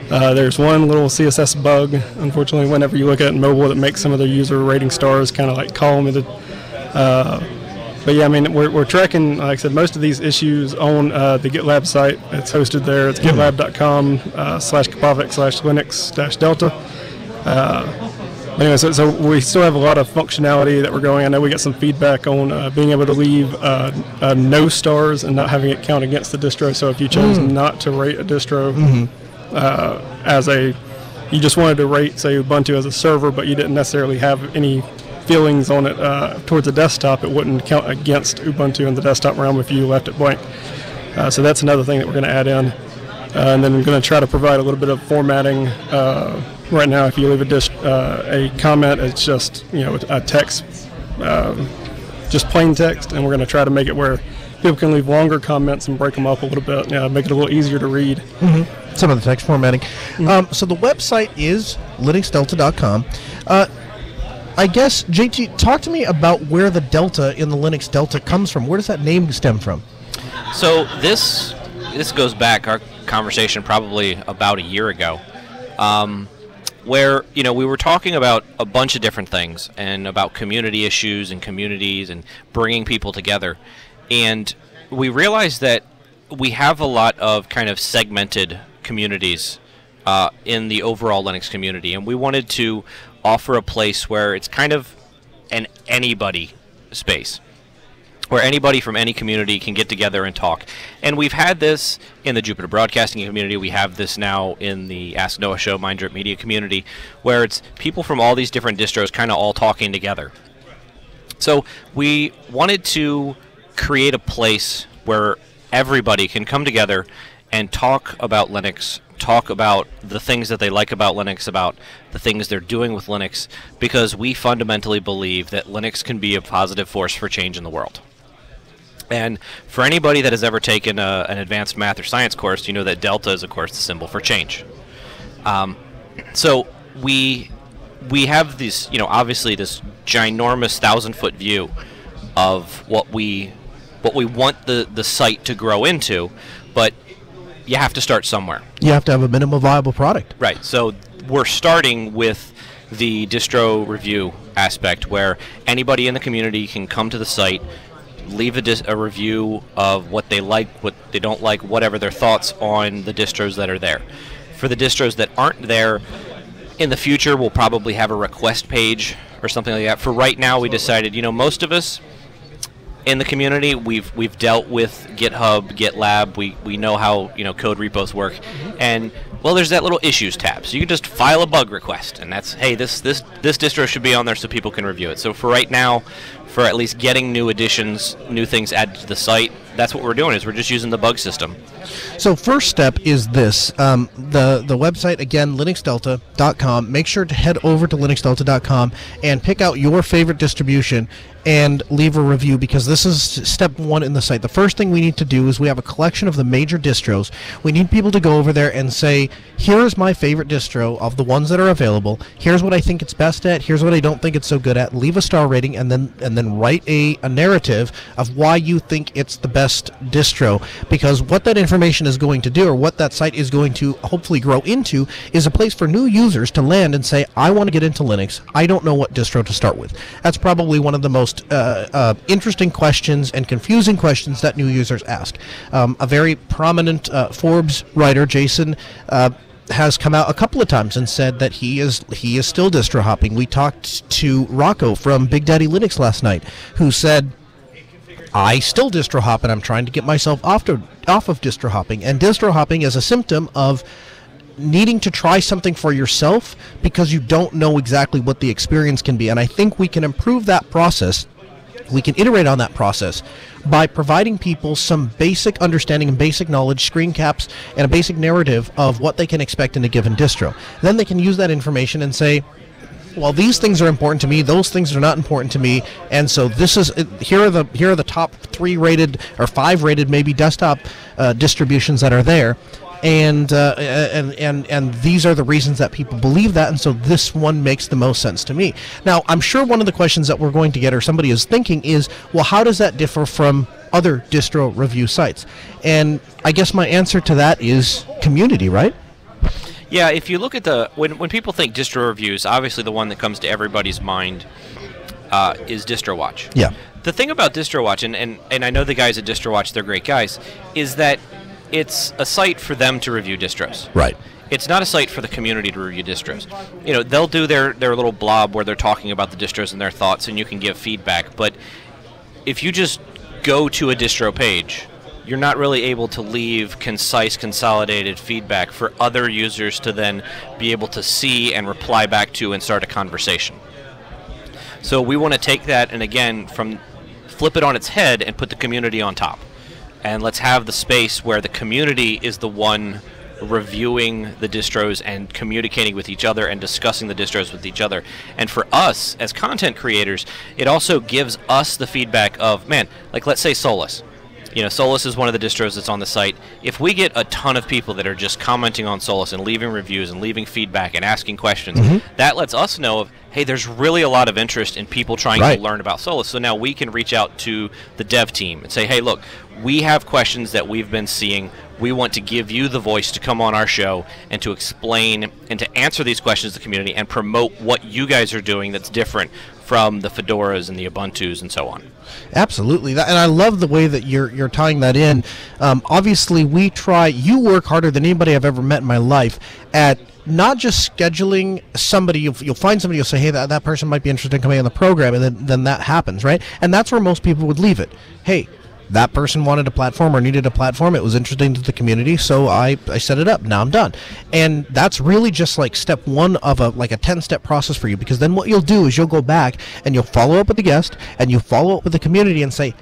There's one little CSS bug, unfortunately, whenever you look at it in mobile, that makes some of the user rating stars kind of like column-ited. But yeah, we're tracking, like I said, most of these issues on the GitLab site. It's hosted there. It's gitlab.com/Kabavik/Linux-Delta. Anyway, so we still have a lot of functionality that we're going. I know we got some feedback on being able to leave no stars and not having it count against the distro. So if you chose not to rate a distro, you just wanted to rate, say, Ubuntu as a server, but you didn't necessarily have any feelings on it towards the desktop, it wouldn't count against Ubuntu in the desktop realm if you left it blank. So that's another thing that we're going to add in. And then I'm going to try to provide a little bit of formatting. Right now, if you leave a comment, it's just a text, just plain text, and we're going to try to make it where people can leave longer comments and break them up a little bit, make it a little easier to read.
Some of the text formatting. So the website is linuxdelta.com. I guess, JT, talk to me about where the delta in the Linux Delta comes from. Where does that name stem from?
So this goes back, our conversation probably about a year ago, where we were talking about a bunch of different things and about community issues and communities and bringing people together. And we realized that we have a lot of kind of segmented communities in the overall Linux community, and we wanted to offer a place where it's kind of an anybody space, where anybody from any community can get together and talk. And we've had this in the Jupiter Broadcasting community. We have this now in the Ask Noah Show, Mindrip Media community, where it's people from all these different distros kind of all talking together. So we wanted to create a place where everybody can come together and talk about Linux, talk about the things that they like about Linux, about the things they're doing with Linux, because we fundamentally believe that Linux can be a positive force for change in the world. And for anybody that has ever taken an advanced math or science course, you know that delta is, of course, the symbol for change. So we have this, obviously this ginormous 1,000-foot view of what we want the site to grow into, but you have to start somewhere.
You have to have a minimum viable product.
Right. So we're starting with the distro review aspect, where anybody in the community can come to the site, leave a review of what they like, what they don't like, whatever their thoughts on the distros that are there. For the distros that aren't there, in the future we'll probably have a request page or something like that. For right now, we decided, most of us in the community, we've dealt with GitHub, GitLab. We know how code repos work, and well, there's that little issues tab. So you can just file a bug request, and that's, hey, this distro should be on there so people can review it. So for right now, for at least getting new additions, new things added to the site, that's what we're doing, is we're just using the bug system.
So first step is this. The website, again, linuxdelta.com. Make sure to head over to linuxdelta.com and pick out your favorite distribution and leave a review, because this is step one in the site. The first thing we need to do is we have a collection of the major distros. We need people to go over there and say, here is my favorite distro of the ones that are available. Here's what I think it's best at. Here's what I don't think it's so good at. Leave a star rating, and then write a narrative of why you think it's the best distro, because what that information is going to do, or what that site is going to hopefully grow into, is a place for new users to land and say, I want to get into Linux. I don't know what distro to start with. That's probably one of the most interesting questions and confusing questions that new users ask. A very prominent Forbes writer, Jason, has come out a couple of times and said that he is still distro hopping. We talked to Rocco from Big Daddy Linux last night, who said, I still distro hop, and I'm trying to get myself off of distro hopping. And distro hopping is a symptom of needing to try something for yourself because you don't know exactly what the experience can be. And I think we can improve that process. We can iterate on that process by providing people some basic understanding and basic knowledge, screen caps, and a basic narrative of what they can expect in a given distro. Then they can use that information and say, well, these things are important to me, those things are not important to me, and so this is here are the top 3 rated or 5 rated maybe desktop distributions that are there. And these are the reasons that people believe that, and so this one makes the most sense to me. Now, I'm sure one of the questions that we're going to get, or somebody is thinking, is, well, how does that differ from other distro review sites? And I guess my answer to that is community, right?
Yeah, if you look at when people think distro reviews, obviously the one that comes to everybody's mind is DistroWatch.
Yeah.
The thing about DistroWatch, and I know the guys at DistroWatch, they're great guys, is that it's a site for them to review distros.
Right.
It's not a site for the community to review distros. You know, they'll do their little blob where they're talking about the distros and their thoughts, and you can give feedback. But if you just go to a distro page, you're not really able to leave concise, consolidated feedback for other users to then be able to see and reply back to and start a conversation. So we want to take that and, again, flip it on its head and put the community on top. And let's have the space where the community is the one reviewing the distros and communicating with each other and discussing the distros with each other. And for us, as content creators, it also gives us the feedback of, man, like let's say Solus. You know, Solus is one of the distros that's on the site. If we get a ton of people that are just commenting on Solus and leaving reviews and leaving feedback and asking questions, that lets us know of, hey, there's really a lot of interest in people trying to learn about Solus. So now we can reach out to the dev team and say, hey, look, we have questions that we've been seeing. We want to give you the voice to come on our show and to explain and to answer these questions to the community and promote what you guys are doing that's different from the Fedoras and the Ubuntus and so on.
Absolutely, and I love the way that you're tying that in. Obviously, you work harder than anybody I've ever met in my life at not just scheduling somebody. You'll find somebody, you'll say, hey, that person might be interested in coming on the program, and then that happens, right? And that's where most people would leave it. Hey, that person wanted a platform or needed a platform. It was interesting to the community, so I set it up. Now I'm done. And that's really just like step one of a 10-step process for you, because then what you'll do is you'll go back and you'll follow up with the guest and you follow up with the community and say,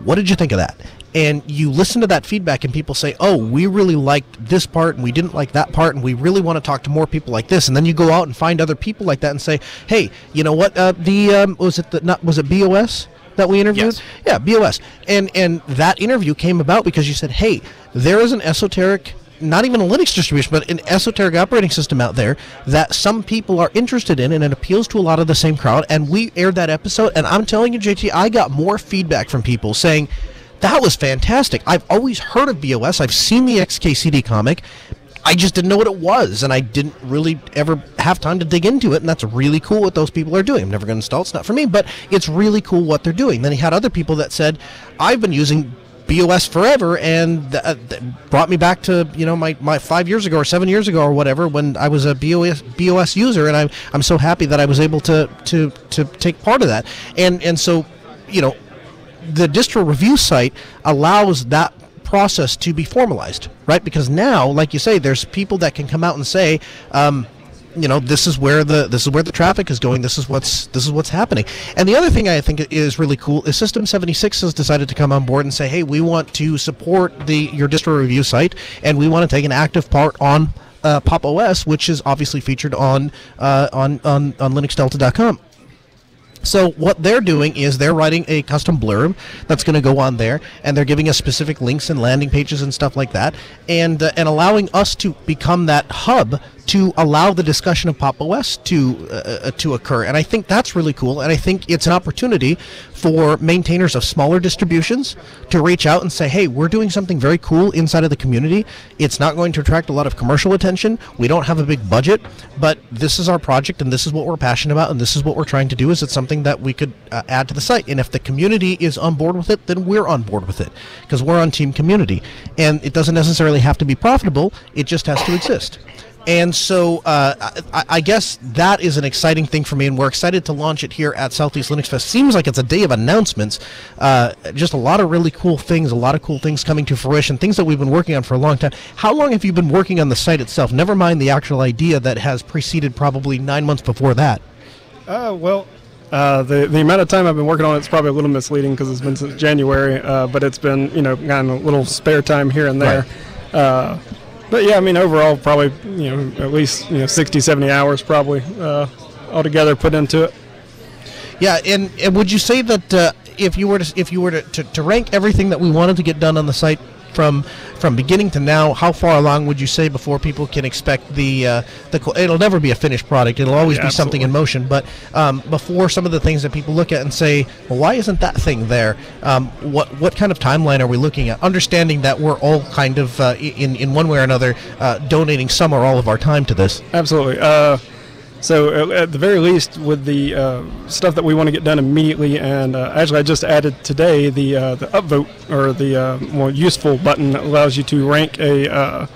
what did you think of that? And you listen to that feedback and people say, oh, we really liked this part and we didn't like that part and we really want to talk to more people like this. And then you go out and find other people like that and say, hey, you know what, was it BOS that we interviewed?
Yes.
Yeah, BOS. And that interview came about because you said, hey, there is an esoteric, not even a Linux distribution, but an esoteric operating system out there that some people are interested in, and it appeals to a lot of the same crowd. And we aired that episode, and I'm telling you, JT, I got more feedback from people saying, that was fantastic. I've always heard of BOS. I've seen the XKCD comic. I just didn't know what it was, and I didn't really ever have time to dig into it, and that's really cool what those people are doing. I'm never going to install it. It's not for me, but it's really cool what they're doing. Then he had other people that said, I've been using BOS forever, and brought me back to my 5 years ago or 7 years ago or whatever when I was a BOS user, and I'm so happy that I was able to take part of that. And so, the distro review site allows that process to be formalized, right? Because now, like you say, there's people that can come out and say, this is where the traffic is going. This is what's happening. And the other thing I think is really cool is System 76 has decided to come on board and say, hey, we want to support your distro review site, and we want to take an active part on Pop! OS, which is obviously featured on linuxdelta.com. So what they're doing is they're writing a custom blurb that's going to go on there, and they're giving us specific links and landing pages and stuff like that, and allowing us to become that hub to allow the discussion of Pop! OS to occur. And I think that's really cool, and I think it's an opportunity for maintainers of smaller distributions to reach out and say, hey, we're doing something very cool inside of the community. It's not going to attract a lot of commercial attention. We don't have a big budget, but this is our project, and this is what we're passionate about, and this is what we're trying to do. Is it's something that we could add to the site. And if the community is on board with it, then we're on board with it, because we're on Team Community. And it doesn't necessarily have to be profitable. It just has to exist. And so I guess that is an exciting thing for me, and we're excited to launch it here at Southeast Linuxfest. Seems like it's a day of announcements. Just a lot of really cool things, coming to fruition, things that we've been working on for a long time. How long have you been working on the site itself? Never mind the actual idea that has preceded probably 9 months before that.
The amount of time I've been working on it's probably a little misleading because it's been since January, but it's been, gotten a little spare time here and there. Right. But yeah, I mean, overall, probably, at least, 60, 70 hours probably altogether put into it.
Yeah, and would you say that if you were to rank everything that we wanted to get done on the site from beginning to now, how far along would you say before people can expect it'll never be a finished product. It'll always be something in motion. But before some of the things that people look at and say, well, why isn't that thing there? What kind of timeline are we looking at? Understanding that we're all kind of in one way or another donating some or all of our time to this.
Absolutely. So at the very least, with the stuff that we want to get done immediately, and actually I just added today the upvote, or the more useful button that allows you to rank a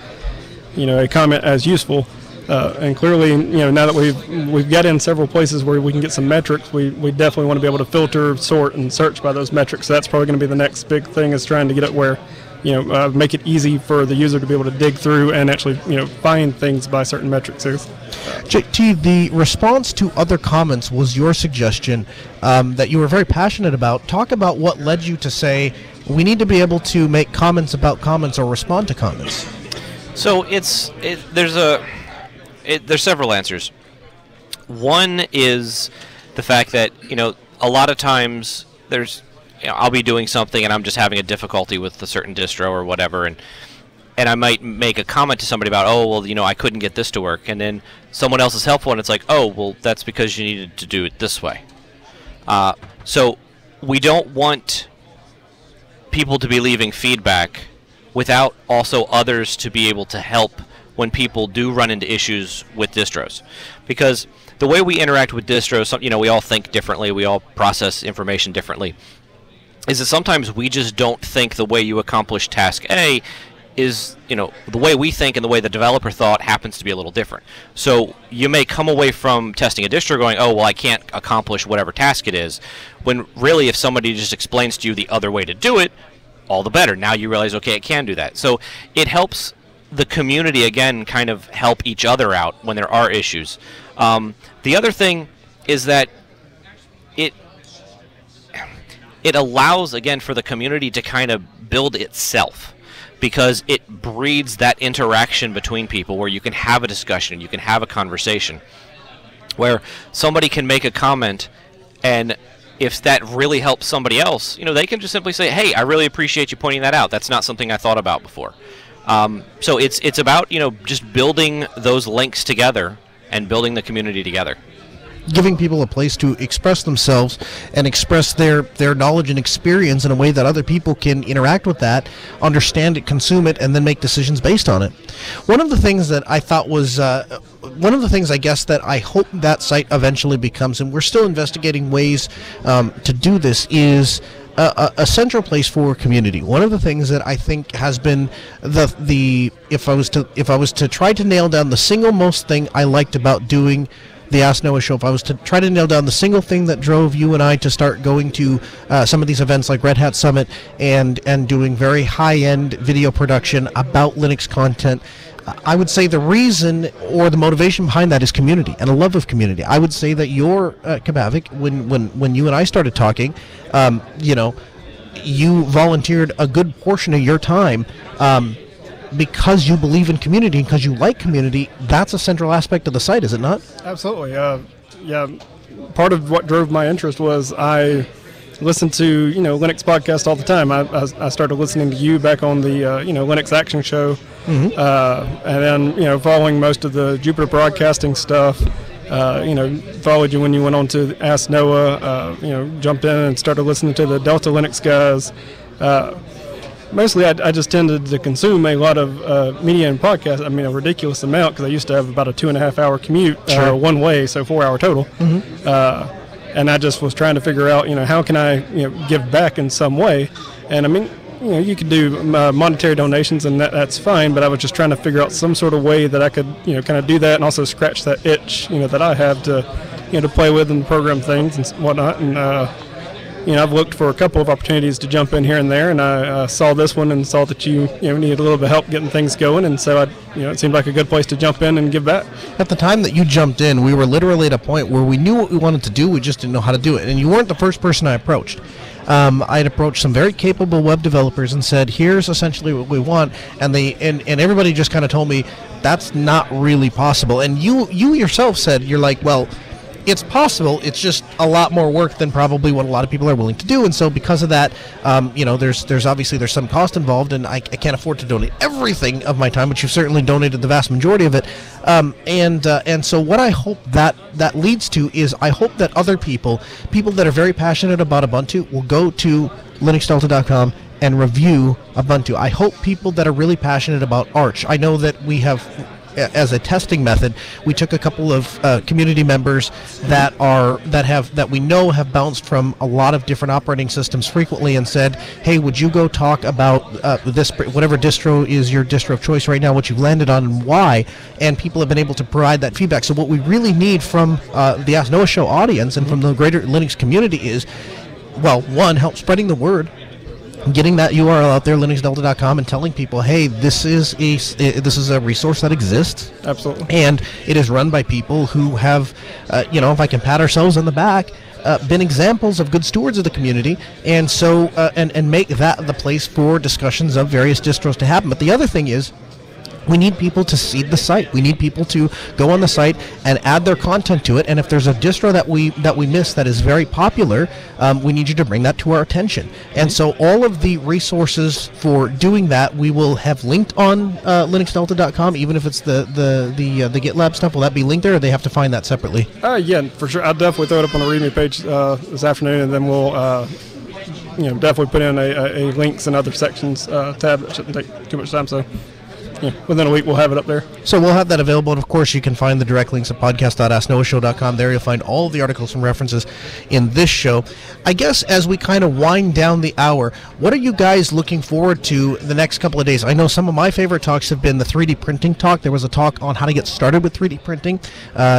comment as useful. And clearly, now that we've got in several places where we can get some metrics, we definitely want to be able to filter, sort, and search by those metrics. So that's probably going to be the next big thing, is trying to get it where make it easy for the user to be able to dig through and actually, find things by certain metrics.
JT, the response to other comments was your suggestion that you were very passionate about. Talk about what led you to say we need to be able to make comments about comments or respond to comments.
So there's several answers. One is the fact that a lot of times I'll be doing something and I'm just having a difficulty with a certain distro or whatever, and I might make a comment to somebody about, oh, well, I couldn't get this to work, and then someone else is helpful and it's like, oh, well, that's because you needed to do it this way. So we don't want people to be leaving feedback without also others to be able to help when people do run into issues with distros. Because the way we interact with distros, we all think differently, we all process information differently, is that sometimes we just don't think the way you accomplish task A is, the way we think and the way the developer thought happens to be a little different. So you may come away from testing a distro going, oh, well, I can't accomplish whatever task it is, when really if somebody just explains to you the other way to do it, all the better. Now you realize, okay, it can do that. So it helps the community, again, kind of help each other out when there are issues. The other thing is that it allows, again, for the community to kind of build itself, because it breeds that interaction between people where you can have a discussion, you can have a conversation, where somebody can make a comment, and if that really helps somebody else, they can just simply say, hey, I really appreciate you pointing that out. That's not something I thought about before. So it's about, just building those links together and building the community together.
Giving people a place to express themselves and express their knowledge and experience in a way that other people can interact with that, understand it, consume it, and then make decisions based on it. One of the things that I thought was, one of the things I guess that I hope that site eventually becomes, and we're still investigating ways to do this, is a central place for community. One of the things that I think has been if I was to try to nail down the single most thing I liked about doing the Ask Noah show, if I was to try to nail down the single thing that drove you and I to start going to some of these events like Red Hat Summit and doing very high-end video production about Linux content, I would say the reason or the motivation behind that is community and a love of community. I would say that your Kabavik, when you and I started talking, you volunteered a good portion of your time because you believe in community, because you like community. That's a central aspect of the site, is it not?
Absolutely. Yeah. Part of what drove my interest was I listened to Linux podcasts all the time. I started listening to you back on the Linux Action Show, and then following most of the Jupiter Broadcasting stuff. Followed you when you went on to Ask Noah. Jumped in and started listening to the Delta Linux guys. Mostly, I just tended to consume a lot of media and podcasts. I mean, a ridiculous amount, because I used to have about a 2.5 hour commute one way, so 4 hour total. And I just was trying to figure out, how can I, give back in some way. And I mean, you could do monetary donations, and that's fine. But I was just trying to figure out some sort of way that I could, kind of do that, and also scratch that itch, that I have to, to play with and program things and whatnot. And I've looked for a couple of opportunities to jump in here and there, and I saw this one and saw that you needed a little bit of help getting things going, and so it seemed like a good place to jump in and give back.
At the time that you jumped in, we were literally at a point where we knew what we wanted to do, we just didn't know how to do it, and you weren't the first person I approached. I had approached some very capable web developers and said, here's essentially what we want, and everybody just kind of told me that's not really possible. And you yourself said, you're like, well, it's possible, it's just a lot more work than probably what a lot of people are willing to do. And so because of that, there's obviously some cost involved, and I can't afford to donate everything of my time, but you've certainly donated the vast majority of it. And so what I hope that leads to is, I hope that other people that are very passionate about Ubuntu will go to linuxdelta.com and review Ubuntu. I hope people that are really passionate about Arch. I know that we have, as a testing method, we took a couple of community members that we know have bounced from a lot of different operating systems frequently, and said, hey, would you go talk about this, whatever distro is your distro of choice right now, what you've landed on and why. And people have been able to provide that feedback. So what we really need from the Ask Noah Show audience and from the greater Linux community is, well, one, help spreading the word, getting that URL out there, linuxdelta.com, and telling people, hey, this is a resource that exists.
Absolutely.
And it is run by people who have, if I can pat ourselves on the back, been examples of good stewards of the community, and so and make that the place for discussions of various distros to happen. But the other thing is, we need people to seed the site. We need people to go on the site and add their content to it. And if there's a distro that we miss that is very popular, we need you to bring that to our attention. And so all of the resources for doing that, we will have linked on linuxdelta.com, even if it's the GitLab stuff. Will that be linked there, or they have to find that separately?
Yeah, for sure. I'll definitely throw it up on the README page this afternoon, and then we'll definitely put in a links and other sections tab that shouldn't take too much time. So within a week we'll have it up there.
So we'll have that available, and of course you can find the direct links at podcast.asknoahshow.com. There you'll find all of the articles and references in this show. I guess as we kind of wind down the hour, what are you guys looking forward to the next couple of days? I know some of my favorite talks have been the 3D printing talk. There was a talk on how to get started with 3D printing.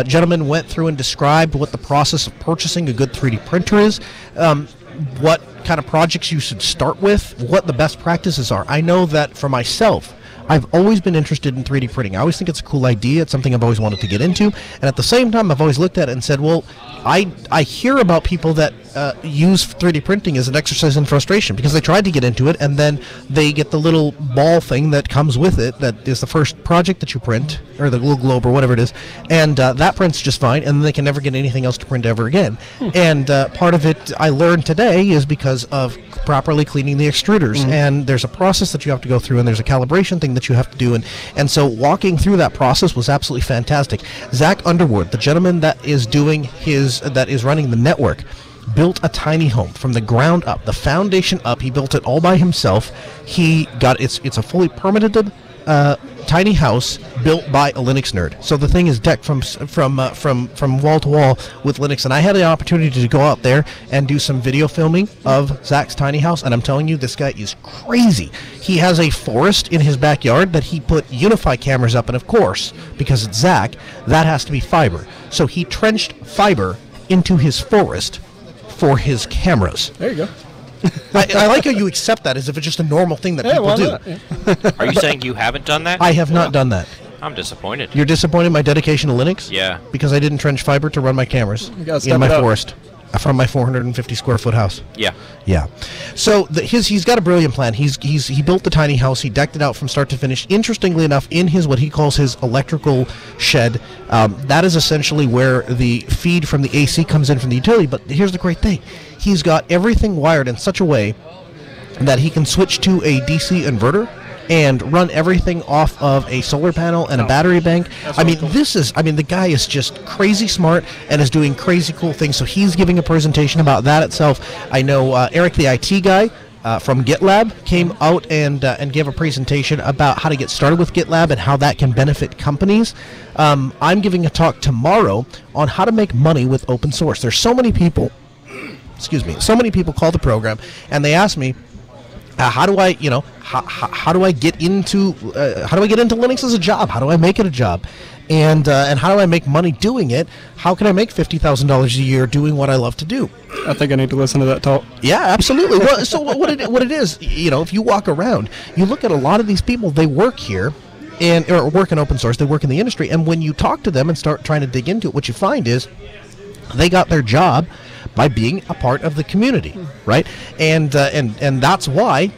Gentlemen went through and described what the process of purchasing a good 3D printer is, what kind of projects you should start with, what the best practices are. I know that for myself, I've always been interested in 3D printing. I always think it's a cool idea. It's something I've always wanted to get into. And at the same time, I've always looked at it and said, well, I hear about people that use 3D printing as an exercise in frustration because they tried to get into it, and then they get the little ball thing that comes with it that is the first project that you print, or the little globe or whatever it is, and that prints just fine, and then they can never get anything else to print ever again. And part of it I learned today is because of properly cleaning the extruders, and there's a process that you have to go through, and there's a calibration thing that you have to do, and so walking through that process was absolutely fantastic. Zach Underwood, the gentleman that is running the network, built a tiny home from the ground up, the foundation up. He built it all by himself. He got it's a fully permitted tiny house built by a Linux nerd. So the thing is decked from wall to wall with Linux. And I had the opportunity to go out there and do some video filming of Zach's tiny house, and I'm telling you, this guy is crazy. He has a forest in his backyard that he put Unify cameras up, and of course, because it's Zach, that has to be fiber. So he trenched fiber into his forest for his cameras.
There you go.
I like how you accept that as if it's just a normal thing that people
why
do.
not? Yeah.
Are you saying you haven't done that?
I have not done that.
I'm disappointed.
You're disappointed in my dedication to Linux?
Yeah.
Because I didn't trench fiber to run my cameras
gotta
in my
step it up.
forest from my 450 square foot house.
Yeah.
Yeah. So he's got a brilliant plan. He built the tiny house. He decked it out from start to finish. Interestingly enough, in his what he calls his electrical shed, that is essentially where the feed from the AC comes in from the utility. But here's the great thing. He's got everything wired in such a way that he can switch to a DC inverter and run everything off of a solar panel and a battery bank. I mean, the guy is just crazy smart and is doing crazy cool things. So he's giving a presentation about that itself. I know Eric, the IT guy from GitLab, came out and gave a presentation about how to get started with GitLab and how that can benefit companies. I'm giving a talk tomorrow on how to make money with open source. There's so many people, so many people call the program and they ask me, how do I get into Linux as a job? How do I make it a job? And how do I make money doing it? How can I make $50,000 a year doing what I love to do?
I think I need to listen to that talk.
Yeah, absolutely. Well, so what it is, if you walk around, you look at a lot of these people, they work here or work in open source, they work in the industry, and when you talk to them and start trying to dig into it, what you find is they got their job by being a part of the community, right? And that's why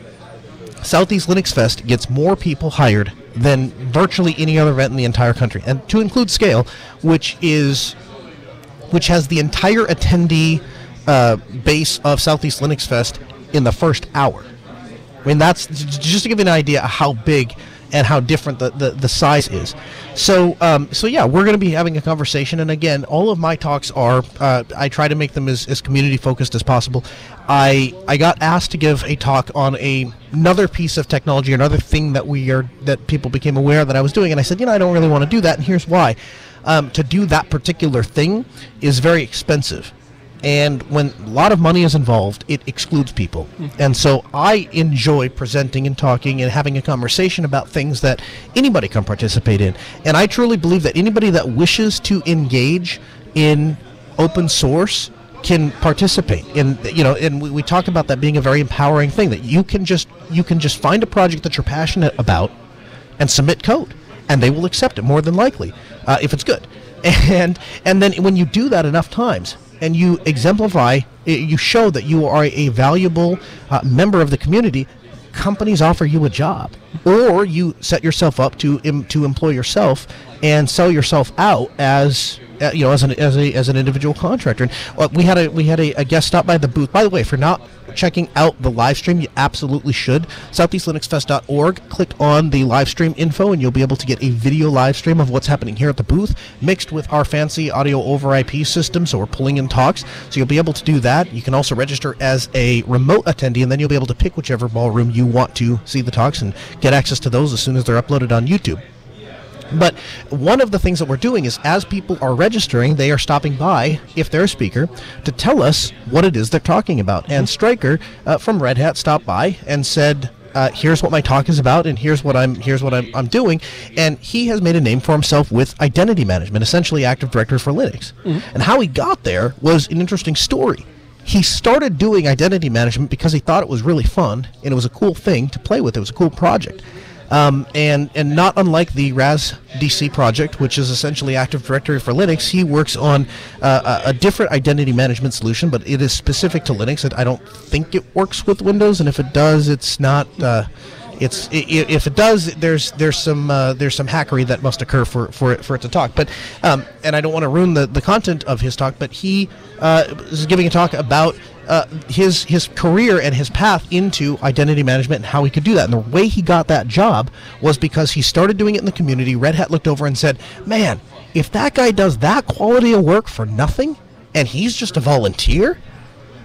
Southeast Linuxfest gets more people hired than virtually any other event in the entire country, and to include Scale, which has the entire attendee base of Southeast Linuxfest in the first hour. I mean, that's just to give you an idea of how big and how different the size is. So yeah, we're going to be having a conversation, and again, all of my talks are, I try to make them as community focused as possible. I got asked to give a talk on another piece of technology, another thing that people became aware that I was doing, and I said, I don't really want to do that, and here's why. To do that particular thing is very expensive. And when a lot of money is involved, it excludes people. And so I enjoy presenting and talking and having a conversation about things that anybody can participate in. And I truly believe that anybody that wishes to engage in open source can participate in, and we talk about that being a very empowering thing, that you can just find a project that you're passionate about and submit code, and they will accept it more than likely if it's good. And then when you do that enough times, and you exemplify, you show that you are a valuable member of the community, companies offer you a job, or you set yourself up to employ yourself and sell yourself out as an individual contractor. And we had a guest stop by the booth. By the way, for not checking out the live stream, you absolutely should. SoutheastLinuxFest.org. Click on the live stream info, and you'll be able to get a video live stream of what's happening here at the booth, mixed with our fancy audio over IP system. So we're pulling in talks. So you'll be able to do that. You can also register as a remote attendee, and then you'll be able to pick whichever ballroom you want to see the talks and get access to those as soon as they're uploaded on YouTube. But one of the things that we're doing is, as people are registering, they are stopping by, if they're a speaker, to tell us what it is they're talking about. And Stryker from Red Hat stopped by and said, here's what my talk is about, and here's what I'm doing. And he has made a name for himself with identity management, essentially Active Directory for Linux. And how he got there was an interesting story. He started doing identity management because he thought it was really fun, and it was a cool thing to play with. It was a cool project. And not unlike the RAS-DC project, which is essentially Active Directory for Linux, he works on a different identity management solution, but it is specific to Linux. I don't think it works with Windows, and if it does, it's not. If it does, there's some hackery that must occur for it to talk. But and I don't want to ruin the content of his talk, but he is giving a talk about his career and his path into identity management and how he could do that. And the way he got that job was because he started doing it in the community. Red Hat looked over and said, "Man, if that guy does that quality of work for nothing, and he's just a volunteer."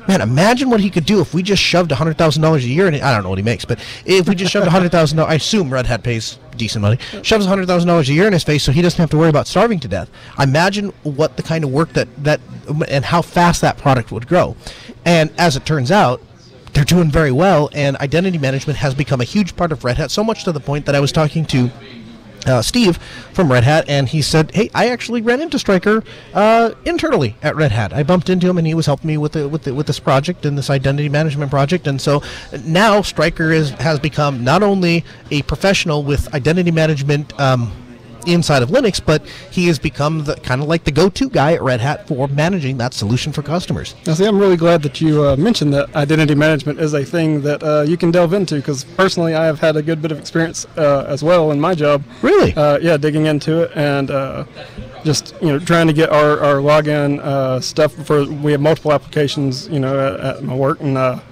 Man, imagine what he could do if we just shoved $100,000 a year, and I don't know what he makes, but if we just shoved $100,000, I assume Red Hat pays decent money, shoves $100,000 a year in his face so he doesn't have to worry about starving to death. Imagine what the kind of work that and how fast that product would grow. And as it turns out, they're doing very well, and identity management has become a huge part of Red Hat, so much to the point that I was talking to Steve from Red Hat, and he said, "Hey, I actually ran into Stryker internally at Red Hat. I bumped into him, and he was helping me with this project and this identity management project. And so now Stryker has become not only a professional with identity management." Inside of Linux, but he has become the kind of like the go-to guy at Red Hat for managing that solution for customers.
Now, see, I'm really glad that you mentioned that identity management is a thing that you can delve into, because personally I have had a good bit of experience as well in my job.
Really?
Yeah, digging into it and just trying to get our login stuff for. We have multiple applications at my work, and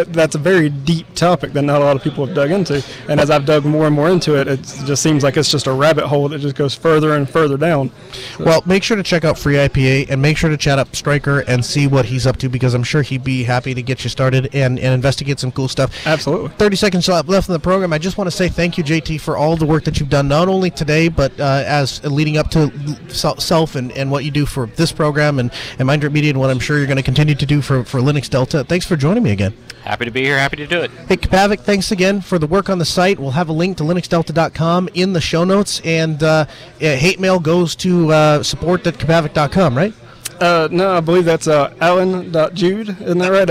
that's a very deep topic that not a lot of people have dug into. And as I've dug more and more into it, it just seems like it's just a rabbit hole that just goes further and further down. So.
Well, make sure to check out Free IPA and make sure to chat up Stryker and see what he's up to, because I'm sure he'd be happy to get you started and investigate some cool stuff.
Absolutely.
30 seconds left in the program. I just want to say thank you, JT, for all the work that you've done, not only today, but as leading up to Self and what you do for this program and Mindrip Media and what I'm sure you're going to continue to do for Linux Delta. Thanks for joining me again.
Happy to be here. Happy to do it.
Hey, Kapavik, thanks again for the work on the site. We'll have a link to linuxdelta.com in the show notes, and hate mail goes to support@kapavik.com, right?
No, I believe that's alan.jude, isn't that right?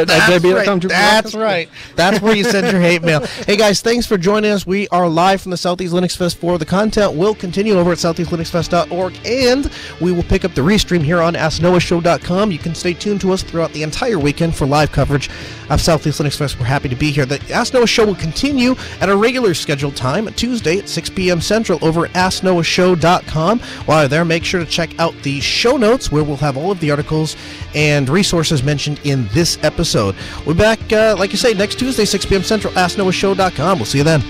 That's right. That's where you send your hate mail. Hey, guys, thanks for joining us. We are live from the Southeast Linux Fest 4. The content will continue over at southeastlinuxfest.org, and we will pick up the restream here on AskNoahShow.com. You can stay tuned to us throughout the entire weekend for live coverage of Southeast Linux Fest. We're happy to be here. The Ask Noah Show will continue at a regular scheduled time, Tuesday at 6 p.m. Central over at AskNoahShow.com. While you're there, make sure to check out the show notes, where we'll have all of the articles and resources mentioned in this episode. We'll be back, like you say, next Tuesday, 6 p.m. Central, AskNoahShow.com. We'll see you then.